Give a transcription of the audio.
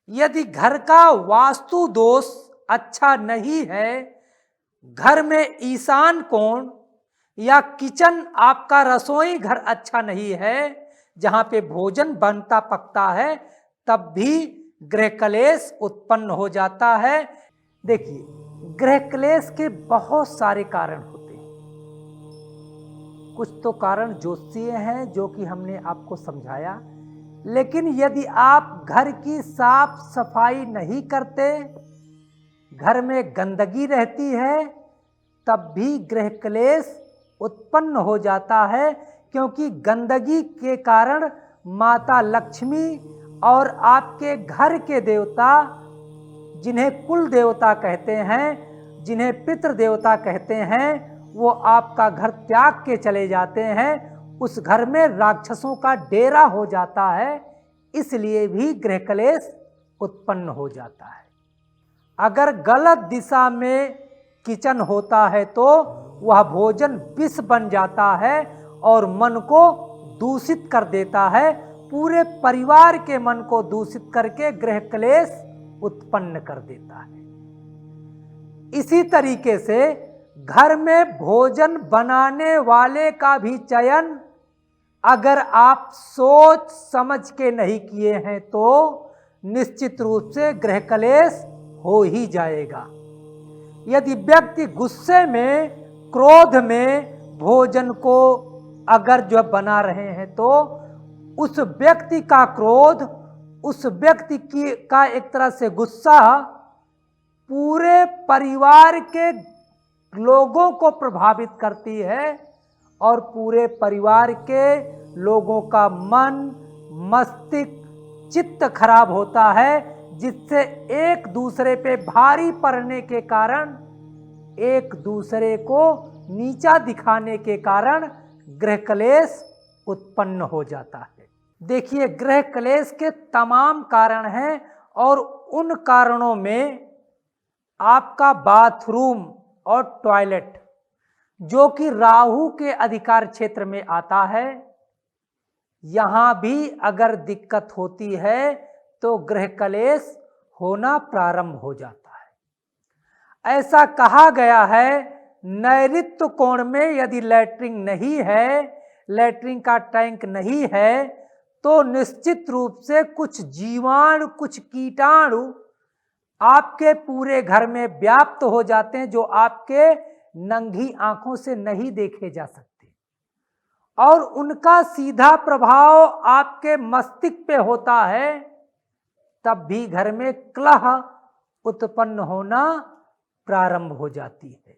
यदि घर का वास्तु दोष अच्छा नहीं है, घर में ईशान कोण या किचन आपका रसोई घर अच्छा नहीं है, जहां पे भोजन बनता पकता है, तब भी गृह क्लेश उत्पन्न हो जाता है। देखिए, गृह क्लेश के बहुत सारे कारण होते हैं। कुछ तो कारण ज्योतिषीय हैं जो कि हमने आपको समझाया, लेकिन यदि आप घर की साफ सफाई नहीं करते, घर में गंदगी रहती है, तब भी गृह क्लेश उत्पन्न हो जाता है, क्योंकि गंदगी के कारण माता लक्ष्मी और आपके घर के देवता, जिन्हें कुल देवता कहते हैं, जिन्हें पितृ देवता कहते हैं, वो आपका घर त्याग के चले जाते हैं। उस घर में राक्षसों का डेरा हो जाता है, इसलिए भी गृह क्लेश उत्पन्न हो जाता है। अगर गलत दिशा में किचन होता है तो वह भोजन विष बन जाता है और मन को दूषित कर देता है, पूरे परिवार के मन को दूषित करके गृह क्लेश उत्पन्न कर देता है। इसी तरीके से घर में भोजन बनाने वाले का भी चयन अगर आप सोच समझ के नहीं किए हैं तो निश्चित रूप से गृह क्लेश हो ही जाएगा। यदि व्यक्ति गुस्से में, क्रोध में भोजन को अगर जो बना रहे हैं, तो उस व्यक्ति का क्रोध, उस व्यक्ति की का एक तरह से गुस्सा पूरे परिवार के लोगों को प्रभावित करती है और पूरे परिवार के लोगों का मन, मस्तिष्क, चित्त खराब होता है, जिससे एक दूसरे पे भारी पड़ने के कारण, एक दूसरे को नीचा दिखाने के कारण गृह क्लेश उत्पन्न हो जाता है। देखिए, गृह क्लेश के तमाम कारण हैं और उन कारणों में आपका बाथरूम और टॉयलेट, जो कि राहु के अधिकार क्षेत्र में आता है, यहां भी अगर दिक्कत होती है तो गृह क्लेश होना प्रारंभ हो जाता है। ऐसा कहा गया है, नैऋत्य कोण में यदि लैट्रिन नहीं है, लैट्रिन का टैंक नहीं है, तो निश्चित रूप से कुछ जीवाणु, कुछ कीटाणु आपके पूरे घर में व्याप्त हो जाते हैं, जो आपके नंगी आंखों से नहीं देखे जा सकते, और उनका सीधा प्रभाव आपके मस्तिष्क पे होता है। तब भी घर में कलह उत्पन्न होना प्रारंभ हो जाती है।